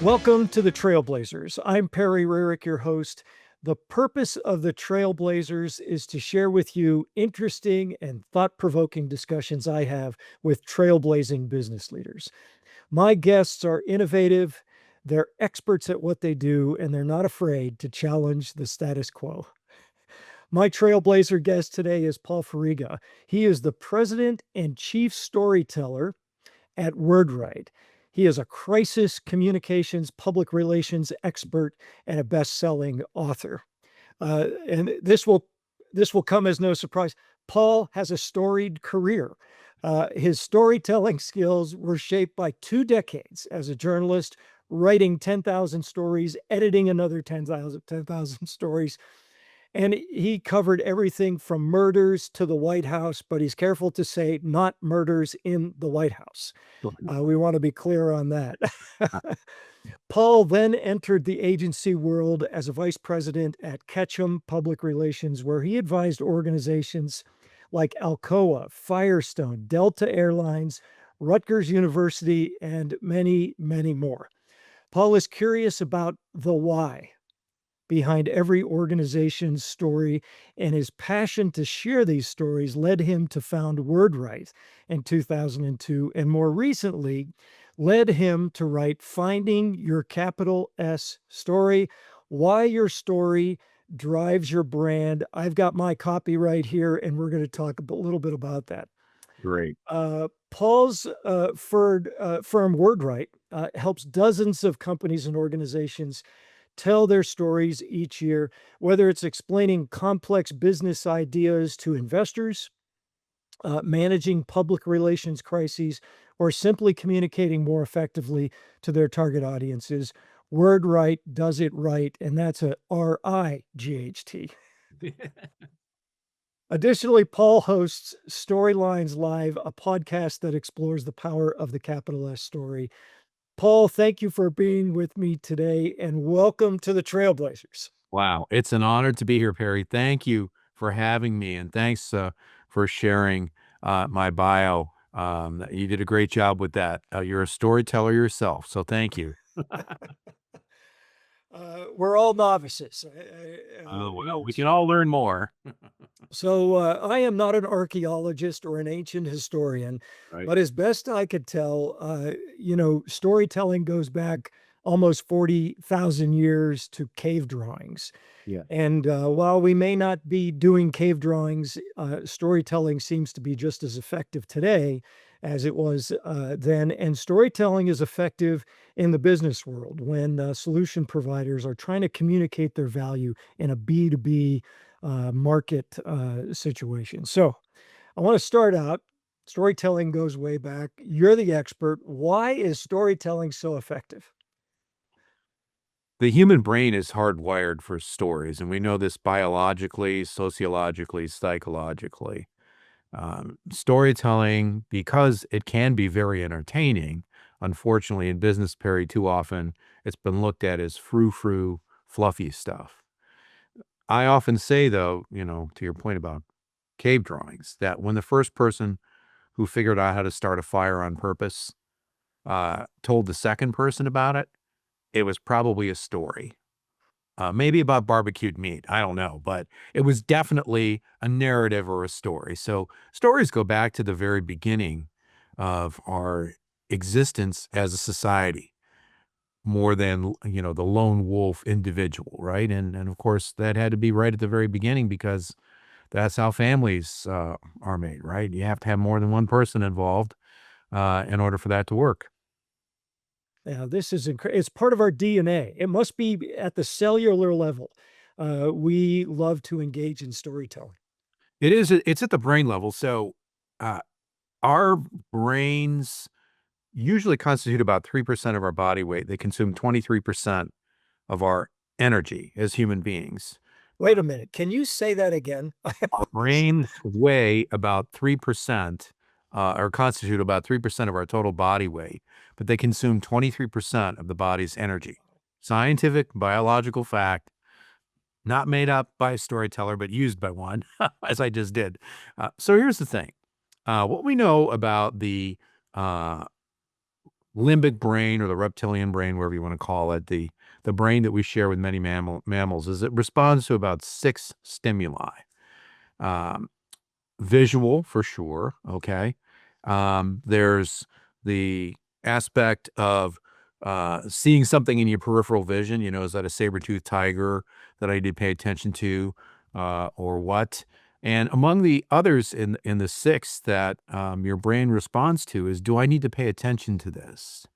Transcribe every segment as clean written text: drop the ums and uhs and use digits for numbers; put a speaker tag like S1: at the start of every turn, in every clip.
S1: Welcome to the Trailblazers. I'm Perry Rarick, your host. The purpose of the Trailblazers is to share with you interesting and thought-provoking discussions I have with trailblazing business leaders. My guests are innovative, they're experts at what they do, and they're not afraid to challenge the status quo. My Trailblazer guest today is Paul Furiga. He is the president and chief storyteller at WordWrite. He is a crisis communications public relations expert and a best-selling author. And this will come as no surprise. Paul has a storied career. His storytelling skills were shaped by 2 decades as a journalist, writing 10,000 stories, editing another 10,000 stories, and he covered everything from murders to the White House, but he's careful to say not murders in the White House. We want to be clear on that. Paul then entered the agency world as a vice president at Ketchum Public Relations, where he advised organizations like Alcoa, Firestone, Delta Airlines, Rutgers University, and many, many more. Paul is curious about the why behind every organization's story, and his passion to share these stories led him to found WordWrite in 2002, and more recently led him to write Finding Your Capital S Story, Why Your Story Drives Your Brand. I've got my copy right here, and we're going to talk a little bit about that.
S2: Great.
S1: Paul's firm WordWrite helps dozens of companies and organizations tell their stories each year, whether it's explaining complex business ideas to investors, managing public relations crises, or simply communicating more effectively to their target audiences. WordWrite does it right, and that's a R-I-G-H-T. Additionally, Paul hosts Storylines Live, a podcast that explores the power of the capital S story. Paul, thank you for being with me today, and welcome to the Trailblazers.
S2: Wow. It's an honor to be here, Perry. Thank you for having me, and thanks for sharing my bio. You did a great job with that. You're a storyteller yourself, so thank you.
S1: We're all novices.
S2: Well, we can all learn more.
S1: So I am not an archaeologist or an ancient historian,
S2: Right.
S1: but as best I could tell, storytelling goes back almost 40,000 years to cave drawings.
S2: Yeah.
S1: And while we may not be doing cave drawings, storytelling seems to be just as effective today as it was then. And storytelling is effective in the business world when solution providers are trying to communicate their value in a B2B market situation. So I want to start out. Storytelling goes way back. You're the expert. Why is storytelling so effective?
S2: The human brain is hardwired for stories, and we know this biologically, sociologically, psychologically. Storytelling, because it can be very entertaining, unfortunately in business, Perry, too often it's been looked at as frou-frou, fluffy stuff. I often say, though, to your point about cave drawings, that when the first person who figured out how to start a fire on purpose told the second person about it, it was probably a story. Maybe about barbecued meat. I don't know, but it was definitely a narrative or a story. So stories go back to the very beginning of our existence as a society, more than, the lone wolf individual, right? And of course, that had to be right at the very beginning because that's how families are made, right? You have to have more than one person involved in order for that to work.
S1: Yeah, this is it's part of our DNA. It must be at the cellular level. We love to engage in storytelling.
S2: It's at the brain level. So uh, our brains usually constitute about 3% of our body weight. They consume 23% of our energy as human beings.
S1: Wait a minute. Can you say that again?
S2: Our brains weigh about 3%, or constitute about 3% of our total body weight, but they consume 23% of the body's energy. Scientific, biological fact, not made up by a storyteller, but used by one, as I just did. So here's the thing. What we know about the limbic brain or the reptilian brain, whatever you want to call it, the brain that we share with many mammals, is it responds to about 6 stimuli. Um, Visual for sure, okay? There's the aspect of, seeing something in your peripheral vision, is that a saber-toothed tiger that I need to pay attention to, or what? And among the others in the 6 that, your brain responds to is, "Do I need to pay attention to this?"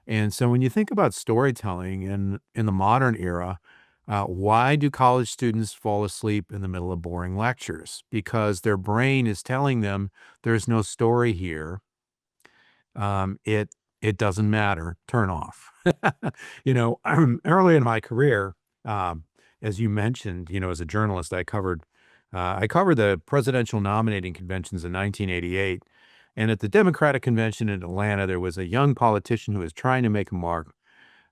S2: And so when you think about storytelling in the modern era, why do college students fall asleep in the middle of boring lectures? Because their brain is telling them there's no story here. It doesn't matter. Turn off. Early in my career, um, as you mentioned, as a journalist, I covered the presidential nominating conventions in 1988. And at the Democratic convention in Atlanta, there was a young politician who was trying to make a mark,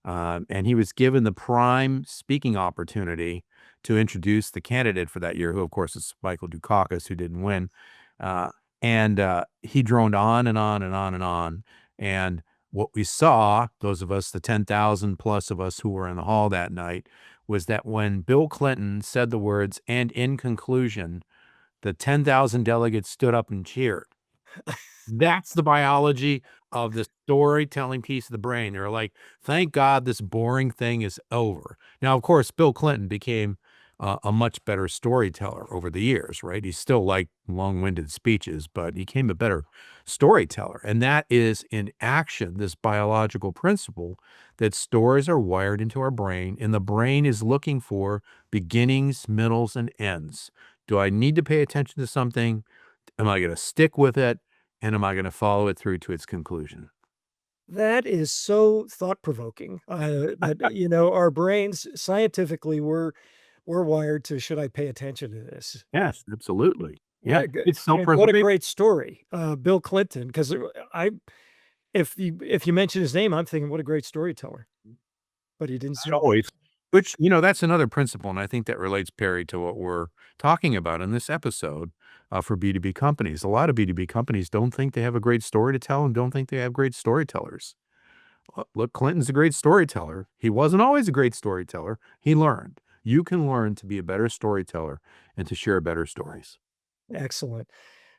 S2: and he was given the prime speaking opportunity to introduce the candidate for that year, who, of course, is Michael Dukakis, who didn't win. And he droned on and on and on and on. And what we saw, those of us, the 10,000 plus of us who were in the hall that night, was that when Bill Clinton said the words, "and in conclusion," the 10,000 delegates stood up and cheered. That's the biology of the storytelling piece of the brain. They're like, "Thank God this boring thing is over." Now, of course, Bill Clinton became a much better storyteller over the years, right? He still liked long-winded speeches, but he became a better storyteller. And that is in action, this biological principle that stories are wired into our brain, and the brain is looking for beginnings, middles, and ends. Do I need to pay attention to something? Am I gonna stick with it? And am I gonna follow it through to its conclusion?
S1: That is so thought-provoking, our brains scientifically, we're wired to, "Should I pay attention to this?"
S2: Yes, absolutely. Yeah,
S1: What a good
S2: it's
S1: and what a
S2: self-preservation.
S1: great story, Bill Clinton, 'cause, I if you mention his name, I'm thinking, "What a great storyteller," but he didn't
S2: Not
S1: say that.
S2: always. Which, that's another principle, and I think that relates, Perry, to what we're talking about in this episode, for B2B companies. A lot of B2B companies don't think they have a great story to tell and don't think they have great storytellers. Look, Clinton's a great storyteller. He wasn't always a great storyteller. He learned. You can learn to be a better storyteller and to share better stories.
S1: Excellent.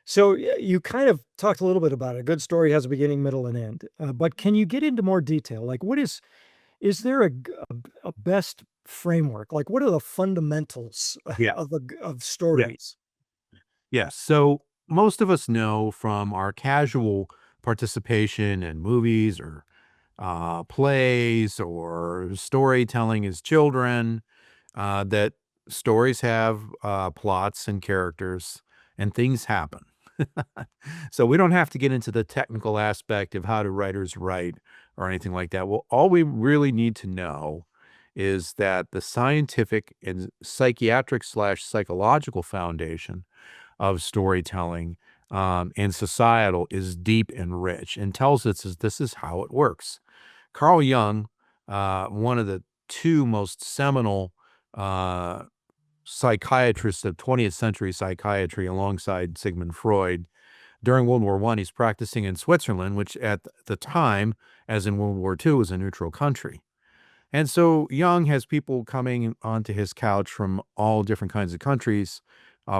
S1: So, you kind of talked a little bit about it. A good story has a beginning, middle, and end, but can you get into more detail? Like, is there a best framework? Like, what are the fundamentals
S2: Yeah.
S1: of stories?
S2: Yes. Yes. So most of us know from our casual participation in movies or plays or storytelling as children, that stories have plots and characters and things happen. So we don't have to get into the technical aspect of how do writers write or anything like that. Well, all we really need to know is that the scientific and psychiatric slash psychological foundation of storytelling and societal is deep and rich and tells us this is how it works. Carl Jung, one of the 2 most seminal, uh, psychiatrists of 20th century psychiatry alongside Sigmund Freud, during World War I, he's practicing in Switzerland, which at the time, as in World War II, was a neutral country. And so Young has people coming onto his couch from all different kinds of countries,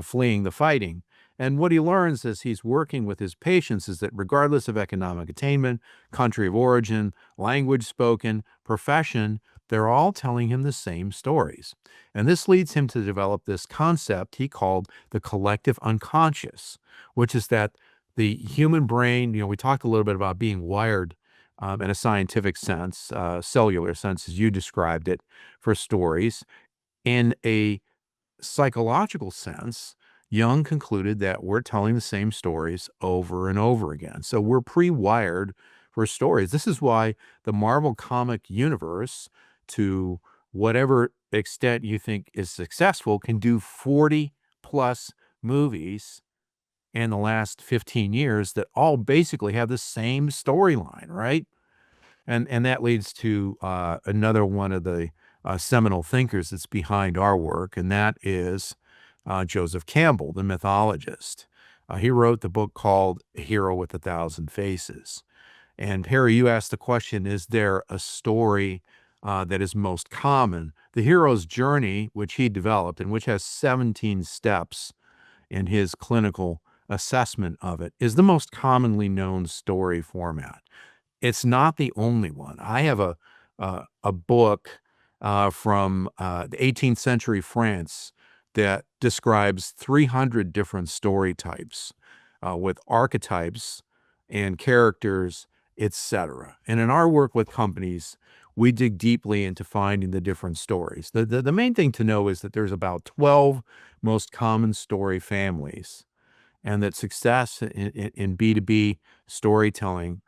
S2: fleeing the fighting. And what he learns as he's working with his patients is that regardless of economic attainment, country of origin, language spoken, profession, they're all telling him the same stories. And this leads him to develop this concept he called the collective unconscious, which is that the human brain, we talked a little bit about being wired in a scientific sense, cellular sense, as you described it, for stories. In a psychological sense, Jung concluded that we're telling the same stories over and over again. So we're pre-wired for stories. This is why the Marvel comic universe, to whatever extent you think is successful, can do 40 plus movies in the last 15 years that all basically have the same storyline, right? And that leads to another one of the seminal thinkers that's behind our work, and that is Joseph Campbell, the mythologist. He wrote the book called A Hero with a Thousand Faces. And Perry, you asked the question, is there a story that is most common? The hero's journey, which he developed and which has 17 steps in his clinical assessment of it, is the most commonly known story format. It's not the only one. I have a book from the 18th century France that describes 300 different story types with archetypes and characters, etc. And in our work with companies, we dig deeply into finding the different stories. The main thing to know is that there's about 12 most common story families, and that success in B2B storytelling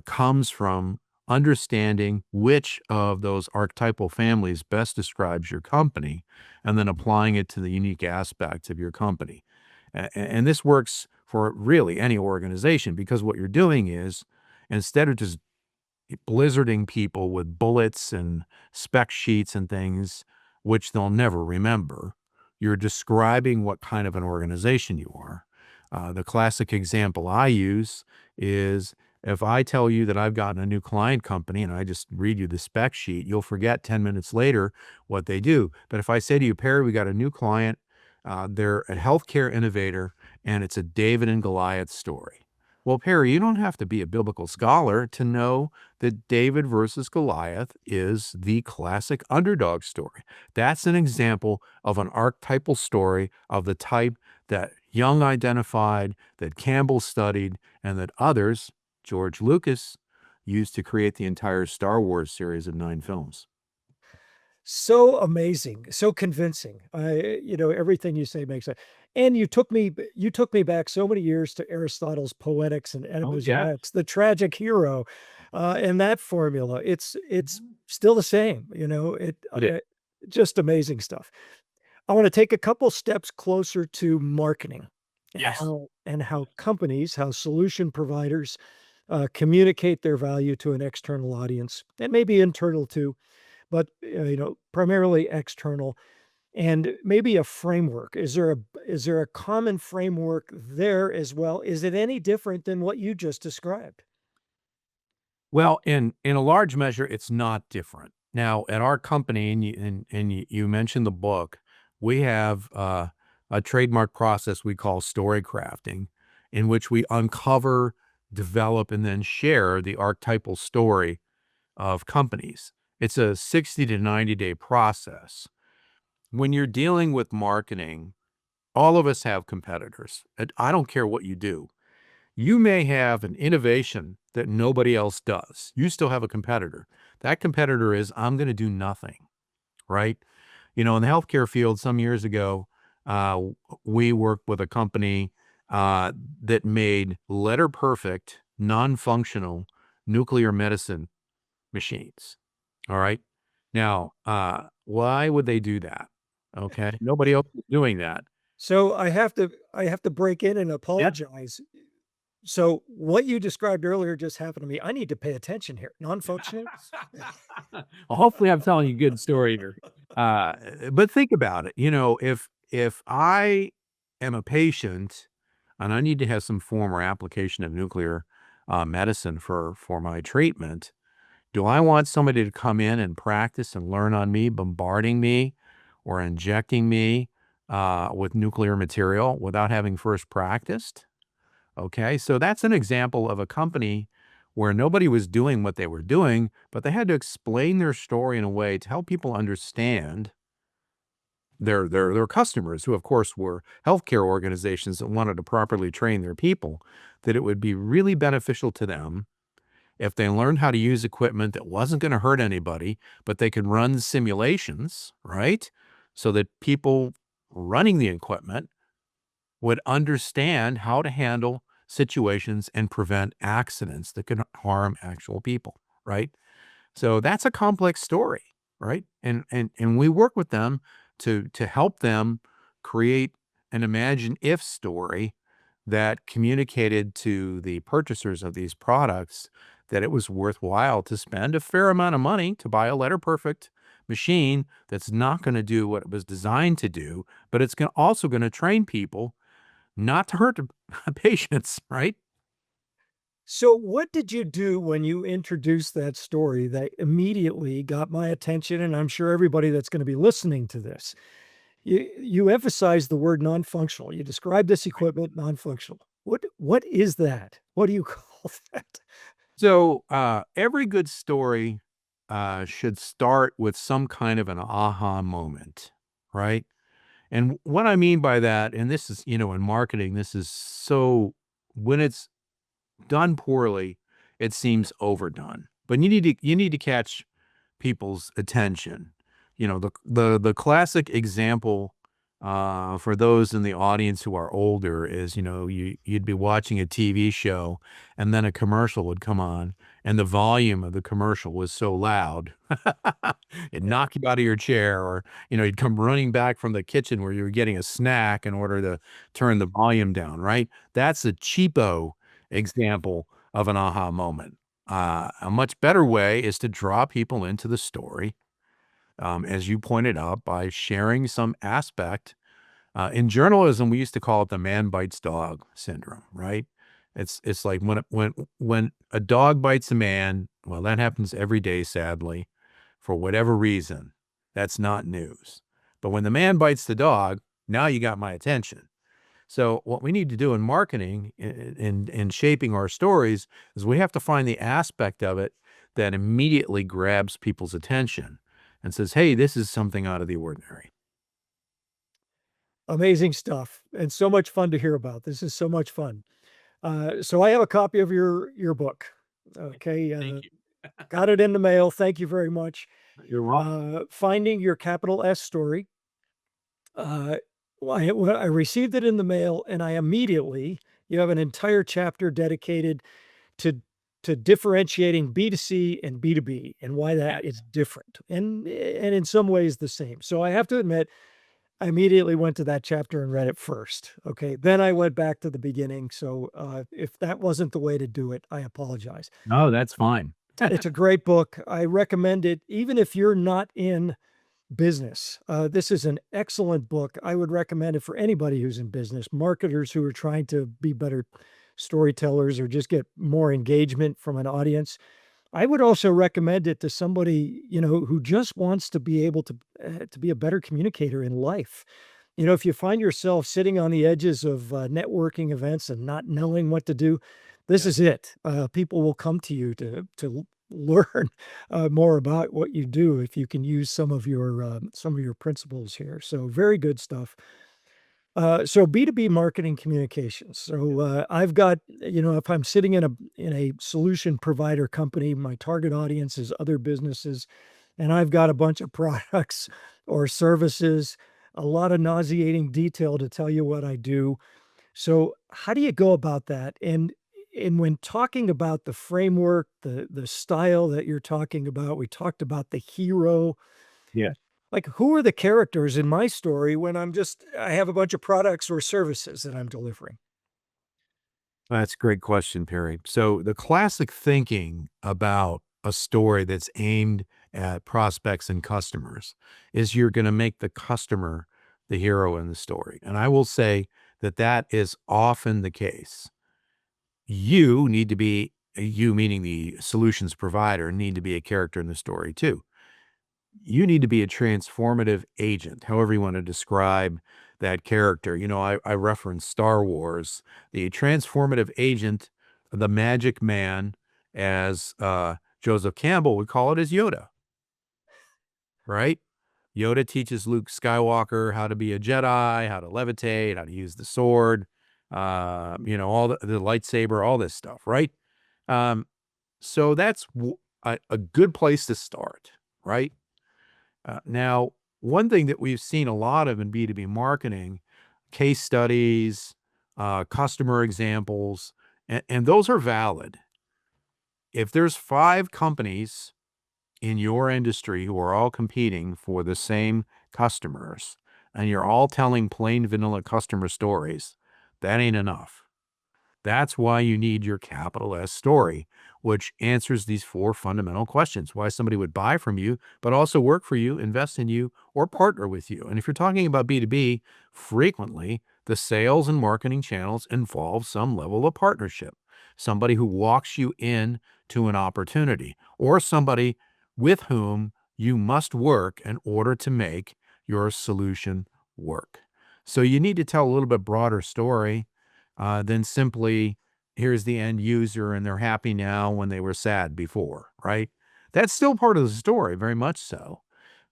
S2: comes from understanding which of those archetypal families best describes your company and then applying it to the unique aspects of your company. And this works for really any organization, because what you're doing is, instead of just blizzarding people with bullets and spec sheets and things which they'll never remember, you're describing what kind of an organization you are. The classic example I use is, if I tell you that I've gotten a new client company and I just read you the spec sheet, you'll forget 10 minutes later what they do. But if I say to you, Perry, we got a new client, they're a healthcare innovator, and it's a David and Goliath story. Well, Perry, you don't have to be a biblical scholar to know that David versus Goliath is the classic underdog story. That's an example of an archetypal story of the type that Jung identified, that Campbell studied, and that others, George Lucas, used to create the entire Star Wars series of 9 films.
S1: So amazing, so convincing. Everything you say makes sense. And you took me back so many years to Aristotle's Poetics and
S2: Oh,
S1: Oedipus
S2: yeah.
S1: Rex, the tragic hero, and that formula. It's still the same,
S2: It is.
S1: just amazing stuff. I want to take a couple steps closer to marketing and
S2: Yes.
S1: how companies, how solution providers communicate their value to an external audience and maybe internal too, but primarily external, and maybe a framework. Is there a common framework there as well? Is it any different than what you just described?
S2: Well, in a large measure, it's not different. Now, at our company, and you mentioned the book, we have a trademark process we call story crafting, in which we uncover, develop, and then share the archetypal story of companies. It's a 60 to 90-day process. When you're dealing with marketing, all of us have competitors. And I don't care what you do. You may have an innovation that nobody else does. You still have a competitor. That competitor is, I'm going to do nothing, right? In the healthcare field some years ago, uh, we worked with a company that made letter perfect, non-functional nuclear medicine machines. All right. Now, why would they do that? Okay. Nobody else is doing that.
S1: So I have to break in and apologize. So what you described earlier just happened to me. I need to pay attention here. Non-functional.
S2: Well, hopefully I'm telling you a good story here. But think about it. If I am a patient and I need to have some form or application of nuclear medicine for my treatment, do I want somebody to come in and practice and learn on me, bombarding me or injecting me with nuclear material without having first practiced? Okay, so that's an example of a company where nobody was doing what they were doing, but they had to explain their story in a way to help people understand their customers, who of course were healthcare organizations that wanted to properly train their people, that it would be really beneficial to them if they learned how to use equipment that wasn't going to hurt anybody, but they could run simulations, right? So that people running the equipment would understand how to handle situations and prevent accidents that can harm actual people, right? So that's a complex story, right? And we work with them to help them create an imagine if story that communicated to the purchasers of these products that it was worthwhile to spend a fair amount of money to buy a letter perfect machine that's not going to do what it was designed to do, but it's also going to train people not to hurt patients, right?
S1: So, what did you do when you introduced that story that immediately got my attention? And I'm sure everybody that's going to be listening to this, you emphasize the word non-functional. You describe this equipment non-functional. What is that? What do you call that?
S2: So, every good story should start with some kind of an aha moment, right? And what I mean by that, and this is, in marketing, this is so when it's done poorly, it seems overdone. But you need to catch people's attention. The classic example for those in the audience who are older is, you'd be watching a TV show and then a commercial would come on and the volume of the commercial was so loud, it
S1: Yeah.
S2: knocked you out of your chair, or, you'd come running back from the kitchen where you were getting a snack in order to turn the volume down, right? That's a cheapo example of an aha moment. A much better way is to draw people into the story, as you pointed out, by sharing some aspect. In journalism, we used to call it the man bites dog syndrome, right? It's like when a dog bites a man, well, that happens every day, sadly, for whatever reason. That's not news. But when the man bites the dog, now you got my attention. So what we need to do in marketing, in shaping our stories, is we have to find the aspect of it that immediately grabs people's attention and says, "Hey, this is something out of the ordinary."
S1: Amazing stuff, and so much fun to hear about. This is so much fun. So I have a copy of your book. Okay,
S2: Thank you.
S1: got it in the mail. Thank you very much.
S2: You're welcome.
S1: Finding your capital S story. Uh, well, I received it in the mail, and I immediately you have an entire chapter dedicated to differentiating B2C and B2B and why
S2: Yeah.
S1: that is different and in some ways the same. So I have to admit, I immediately went to that chapter and read it first. Okay, then I went back to the beginning. So if that wasn't the way to do it, I apologize.
S2: No, that's fine.
S1: It's a great book. I recommend it, even if you're not in business. This is an excellent book. I would recommend it for anybody who's in business, marketers who are trying to be better storytellers or just get more engagement from an audience. I would also recommend it to somebody, who just wants to be able to be a better communicator in life. If you find yourself sitting on the edges of networking events and not knowing what to do, this
S2: Yeah.
S1: is it. People will come to you to learn more about what you do if you can use some of your principles here. So very good stuff. So B2B marketing communications. So I've got, if I'm sitting in a solution provider company, my target audience is other businesses, and I've got a bunch of products or services, a lot of nauseating detail to tell you what I do. So how do you go about that? And when talking about the framework, the style that you're talking about, we talked about the hero.
S2: Yeah.
S1: Like, who are the characters in my story when I have a bunch of products or services that I'm delivering?
S2: That's a great question, Perry. So the classic thinking about a story that's aimed at prospects and customers is you're going to make the customer the hero in the story. And I will say that that is often the case. You need to be, you meaning the solutions provider, need to be a character in the story too. You need to be a transformative agent, however you want to describe that character. I reference Star Wars, the transformative agent, the magic man, as Joseph Campbell would call it, is Yoda, right? Yoda teaches Luke Skywalker how to be a Jedi, how to levitate, how to use the sword, all the lightsaber, all this stuff, right? Um, so that's a good place to start, right? Now, one thing that we've seen a lot of in B2B marketing, case studies, customer examples, and those are valid. If there's 5 companies in your industry who are all competing for the same customers, and you're all telling plain vanilla customer stories, that ain't enough. That's why you need your capital S story, which answers these 4 fundamental questions: why somebody would buy from you, but also work for you, invest in you, or partner with you. And if you're talking about B2B, frequently the sales and marketing channels involve some level of partnership. somebody who walks you in to an opportunity, or somebody with whom you must work in order to make your solution work. So you need to tell a little bit broader story than simply here's the end user and they're happy now when they were sad before, right? That's still part of the story, very much so.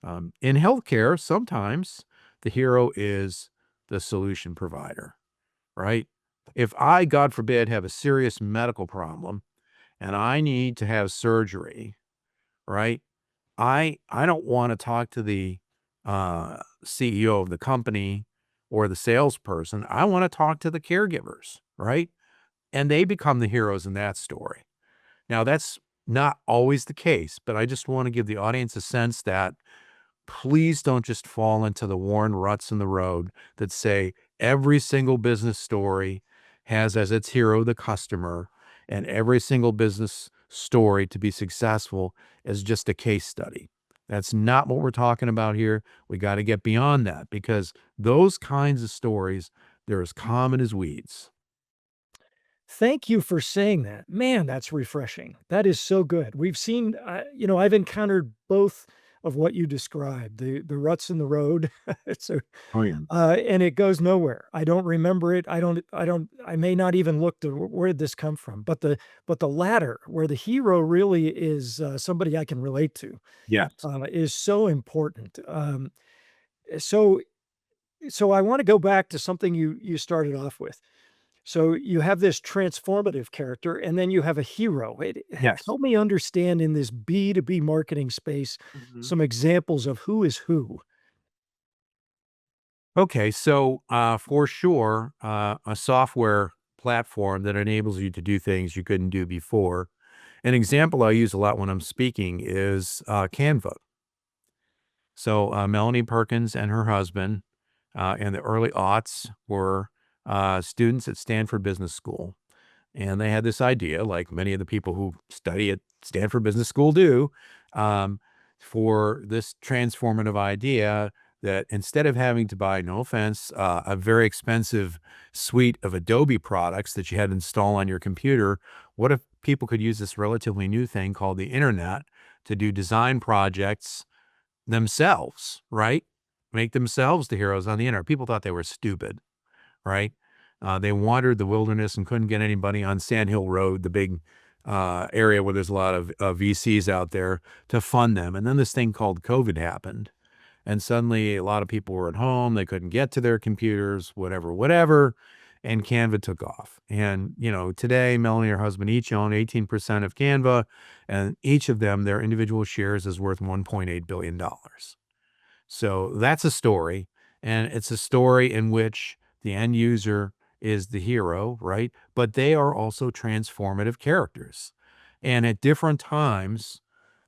S2: In healthcare, sometimes the hero is the solution provider, right? If I, God forbid, have a serious medical problem and I need to have surgery, right? I don't want to talk to the CEO of the company or the salesperson. I want to talk to the caregivers, right? And they become the heroes in that story. Now, that's not always the case, but I just want to give the audience a sense that please don't just fall into the worn ruts in the road that say every single business story has as its hero the customer, and every single business story to be successful is just a case study. That's not what we're talking about here. We got to get beyond that because those kinds of stories, they're as common as weeds.
S1: Thank you for saying that. Man, that's refreshing. That is so good. We've seen, I've encountered both of what you described, the ruts in the road. So,
S2: Oh, yeah.
S1: and it goes nowhere. I don't remember it. I may not even look to where did this come from, but the latter, where the hero really is somebody I can relate to,
S2: Yes.
S1: is so important. So, so I want to go back to something you started off with. So you have this transformative character, and then you have a hero.
S2: Yes.
S1: Help me understand in this B2B marketing space
S2: Mhm.
S1: some examples of who is who.
S2: Okay, so for sure, a software platform that enables you to do things you couldn't do before. An example I use a lot when I'm speaking is Canva. So Melanie Perkins and her husband in the early aughts were students at Stanford Business School. And they had this idea, like many of the people who study at Stanford Business School do, um, for this transformative idea that instead of having to buy, no offense, a very expensive suite of Adobe products that you had to install on your computer, what if people could use this relatively new thing called the internet to do design projects themselves, right? Make themselves the heroes on the internet. People thought they were stupid, right? They wandered the wilderness and couldn't get anybody on Sand Hill Road, the big area where there's a lot of VCs out there to fund them. And then this thing called COVID happened. And suddenly a lot of people were at home. They couldn't get to their computers, whatever, whatever. And Canva took off. And, today, Melanie and her husband each own 18% of Canva, and each of them, their individual shares is worth $1.8 billion. So that's a story, and it's a story in which the end user is the hero, right? But they are also transformative characters. And at different times,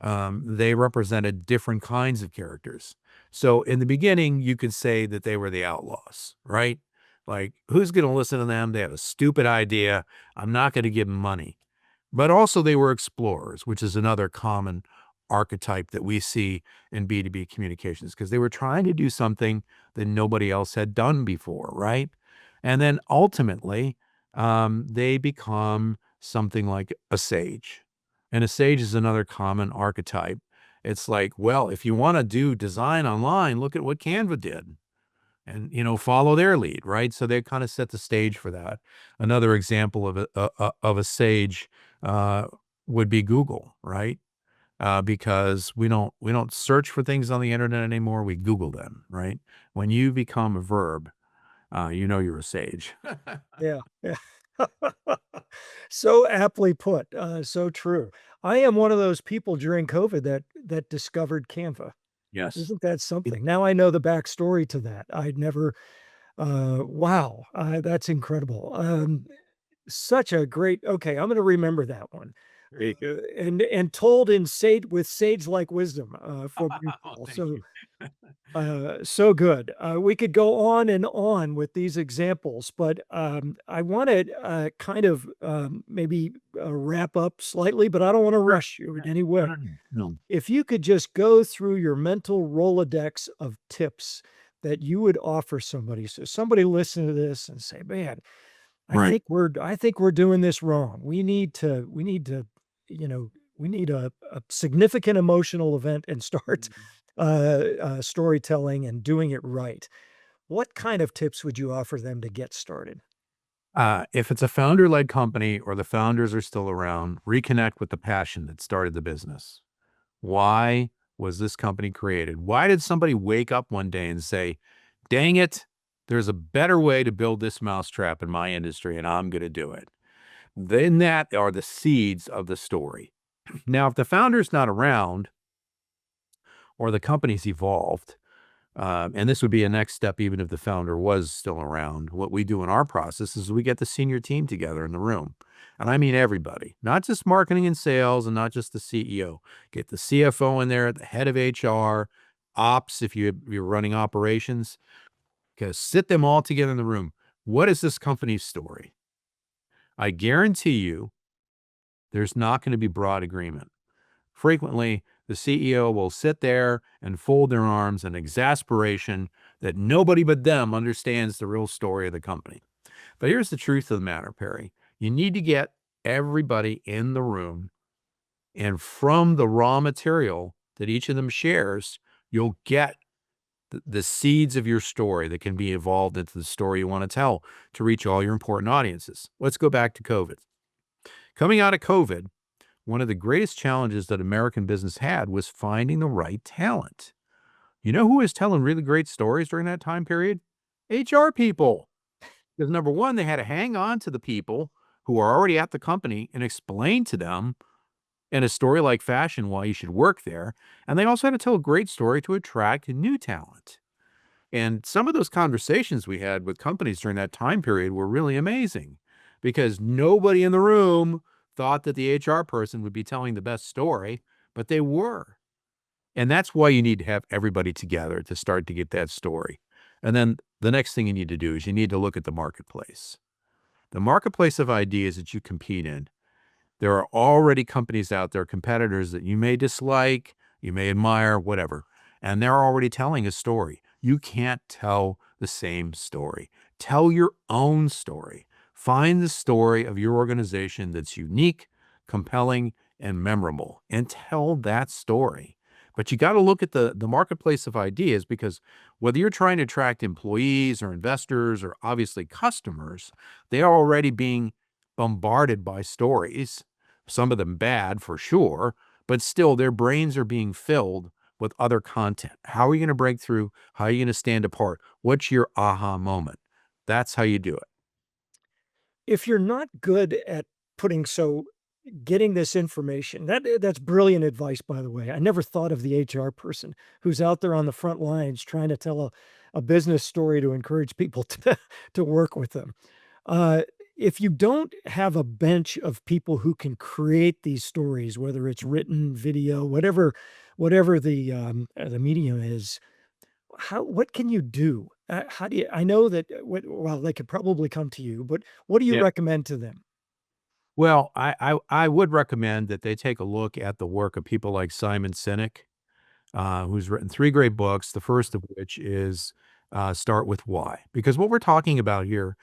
S2: they represented different kinds of characters. So in the beginning, you could say that they were the outlaws, right? Like, who's going to listen to them? They have a stupid idea. I'm not going to give them money. But also they were explorers, which is another common archetype that we see in B2B communications because they were trying to do something that nobody else had done before, right? And then ultimately, they become something like a sage. And a sage is another common archetype. It's like, well, if you want to do design online, look at what Canva did and follow their lead, right? So they kind of set the stage for that. Another example of a sage uh, would be Google, right? Because we don't search for things on the internet anymore. We Google them, right? When you become a verb, you're a sage.
S1: Yeah, yeah. So aptly put, so true. I am one of those people during COVID that discovered Canva.
S2: Yes.
S1: Isn't that
S2: It-
S1: something? Now I know the backstory to that. I'd never wow, that's incredible. Such a great okay, I'm gonna remember that one.
S2: Very good.
S1: And told in sage with sage-like wisdom, from you,
S2: Oh,
S1: Paul.
S2: thank
S1: So,
S2: you.
S1: so good. We could go on and on with these examples, but, I wanna, kind of, maybe, wrap up slightly, but I don't wanna
S2: Sure.
S1: rush you in
S2: Yeah.
S1: any
S2: No,
S1: way.
S2: no, no, no.
S1: If you could just go through your mental Rolodex of tips that you would offer somebody, so somebody listen to this and say, "Man,
S2: Right.
S1: I think we're doing this wrong. We need to, you know, we need a significant emotional event and start storytelling and doing it right. What kind of tips would you offer them to get started?
S2: If it's a founder-led company or the founders are still around, reconnect with the passion that started the business. Why was this company created? Why did somebody wake up one day and say, dang it, there's a better way to build this mousetrap in my industry and I'm going to do it? Then that are the seeds of the story. Now, if the founder's not around or the company's evolved, and this would be a next step, even if the founder was still around. What we do in our process is we get the senior team together in the room. And I mean everybody, not just marketing and sales and not just the CEO. Get the CFO in there, the head of HR, ops, if you're running operations, because sit them all together in the room. What is this company's story? I guarantee you there's not going to be broad agreement. Frequently, the CEO will sit there and fold their arms in exasperation that nobody but them understands the real story of the company. But here's the truth of the matter, Perry. You need to get everybody in the room, and from the raw material that each of them shares, you'll get the seeds of your story that can be evolved into the story you want to tell to reach all your important audiences. Let's go back to COVID. Coming out of COVID, one of the greatest challenges that American business had was finding the right talent. You know who was telling really great stories during that time period? HR people. Because number one, they had to hang on to the people who are already at the company and explain to them in a story like fashion why you should work there. And they also had to tell a great story to attract new talent. And some of those conversations we had with companies during that time period were really amazing because nobody in the room thought that the HR person would be telling the best story, but they were. And that's why you need to have everybody together to start to get that story. And then the next thing you need to do is you need to look at the marketplace. The marketplace of ideas that you compete in, there are already companies out there, competitors that you may dislike, you may admire, whatever, and they're already telling a story. You can't tell the same story. Tell your own story. Find the story of your organization that's unique, compelling, and memorable, and tell that story. But you got to look at the marketplace of ideas because whether you're trying to attract employees or investors or obviously customers, they are already being bombarded by stories, some of them bad for sure, but still their brains are being filled with other content. How are you going to break through? How are you going to stand apart? What's your aha moment? That's how you do it.
S1: If you're not good at putting getting this information, that's brilliant advice, by the way. I never thought of the HR person who's out there on the front lines trying to tell a business story to encourage people to work with them. Uh, if you don't have a bench of people who can create these stories, whether it's written, video, whatever the medium is, what can you do? How do you? I know that well, they could probably come to you, but what do you
S2: Yeah.
S1: recommend to them?
S2: Well, I would recommend that they take a look at the work of people like Simon Sinek, who's written 3 great books, the first of which is, Start with Why. Because what we're talking about here,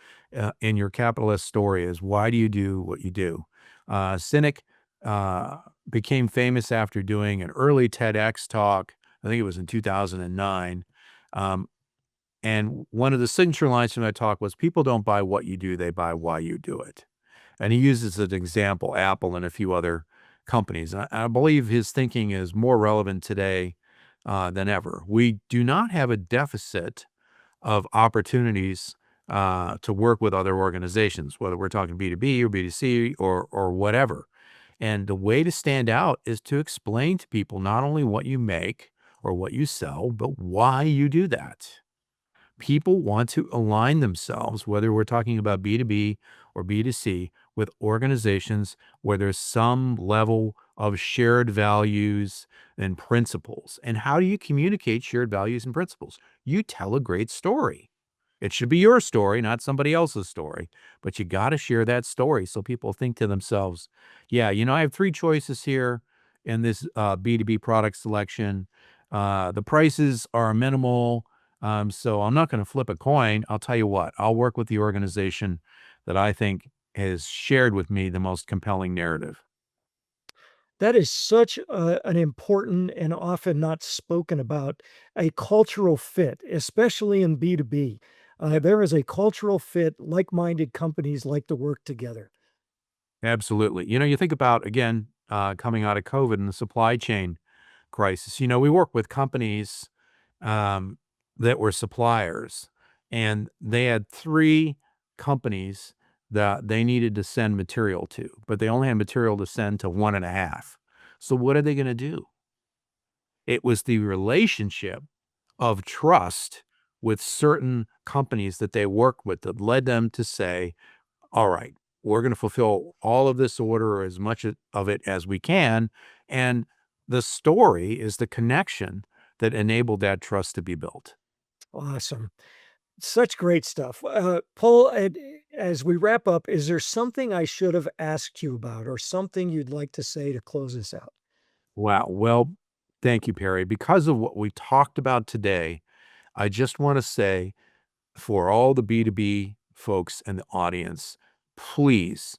S2: in your capital S story is why do you do what you do? Sinek, uh, became famous after doing an early TEDx talk, I think it was in 2009, um, and one of the signature lines from that talk was, "People don't buy what you do, they buy why you do it." And he uses as an example Apple and a few other companies. I believe his thinking is more relevant today than ever. We do not have a deficit of opportunities to work with other organizations, whether we're talking B2B or B2C or whatever. And the way to stand out is to explain to people not only what you make or what you sell, but why you do that. People want to align themselves, whether we're talking about B2B or B2C, with organizations where there's some level of shared values and principles. And how do you communicate shared values and principles? You tell a great story. It should be your story, not somebody else's story, but you got to share that story so people think to themselves, yeah, I have 3 choices here in this B2B product selection. The prices are minimal, so I'm not going to flip a coin. I'll tell you what, I'll work with the organization that I think has shared with me the most compelling narrative.
S1: That is such an important and often not spoken about a cultural fit, especially in B2B. There is a cultural fit, like-minded companies like to work together.
S2: Absolutely. You think about, again, coming out of COVID and the supply chain crisis. We work with companies um, that were suppliers, and they had 3 companies that they needed to send material to, but they only had material to send to 1.5. So what are they gonna do? It was the relationship of trust with certain companies that they work with that led them to say, all right, we're going to fulfill all of this order or as much of it as we can. And the story is the connection that enabled that trust to be built.
S1: Awesome. Such great stuff. Paul, as we wrap up, is there something I should have asked you about or something you'd like to say to close us out?
S2: Wow. Well, thank you, Perry. Because of what we talked about today, I just want to say for all the B2B folks in the audience, please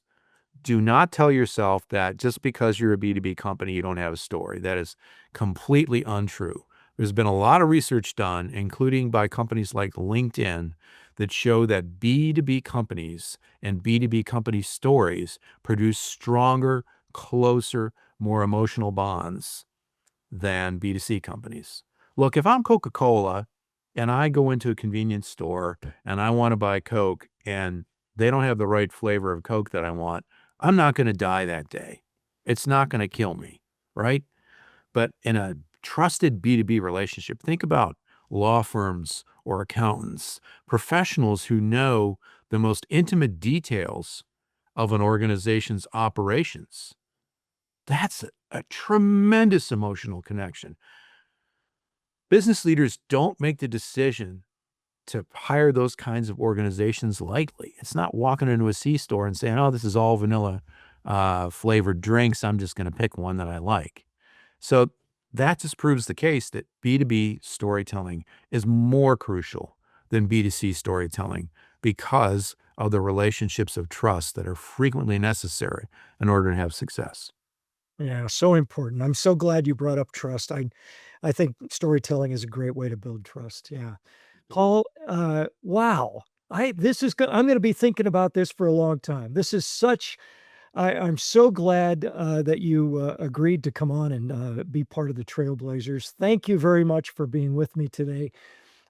S2: do not tell yourself that just because you're a B2B company, you don't have a story. That is completely untrue. There's been a lot of research done, including by companies like LinkedIn, that show that B2B companies and B2B company stories produce stronger, closer, more emotional bonds than B2C companies. Look, if I'm Coca-Cola and I go into a convenience store and I want to buy Coke and they don't have the right flavor of Coke that I want, I'm not going to die that day. It's not going to kill me, right? But in a trusted B2B relationship, think about law firms or accountants, professionals who know the most intimate details of an organization's operations. That's a tremendous emotional connection. Business leaders don't make the decision to hire those kinds of organizations lightly. It's not walking into a C-store and saying, "Oh, this is all vanilla, flavored drinks. I'm just gonna pick one that I like." So that just proves the case that B2B storytelling is more crucial than B2C storytelling because of the relationships of trust that are frequently necessary in order to have success.
S1: Yeah, so important. I'm so glad you brought up trust. I think storytelling is a great way to build trust. Yeah. Paul, wow. I'm going to be thinking about this for a long time. This is such I'm so glad that you agreed to come on and be part of the Trailblazers. Thank you very much for being with me today.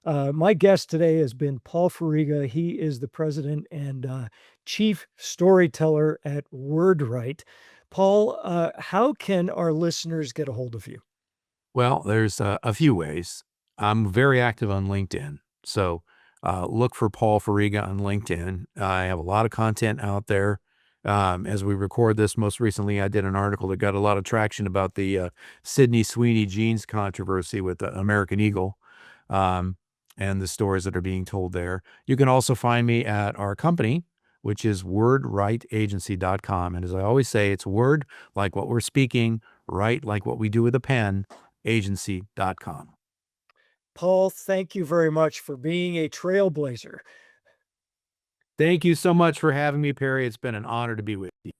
S1: My guest today has been Paul Furiga. He is the president and chief storyteller at WordWrite. Paul, how can our listeners get a hold of you?
S2: Well, there's a few ways. I'm very active on LinkedIn. So look for Paul Furiga on LinkedIn. I have a lot of content out there. As we record this, most recently, I did an article that got a lot of traction about the Sydney Sweeney jeans controversy with the American Eagle um, and the stories that are being told there. You can also find me at our company, which is wordwriteagency.com. And as I always say, it's word like what we're speaking, write like what we do with a pen, agency.com.
S1: Paul, thank you very much for being a trailblazer.
S2: Thank you so much for having me, Perry. It's been an honor to be with you.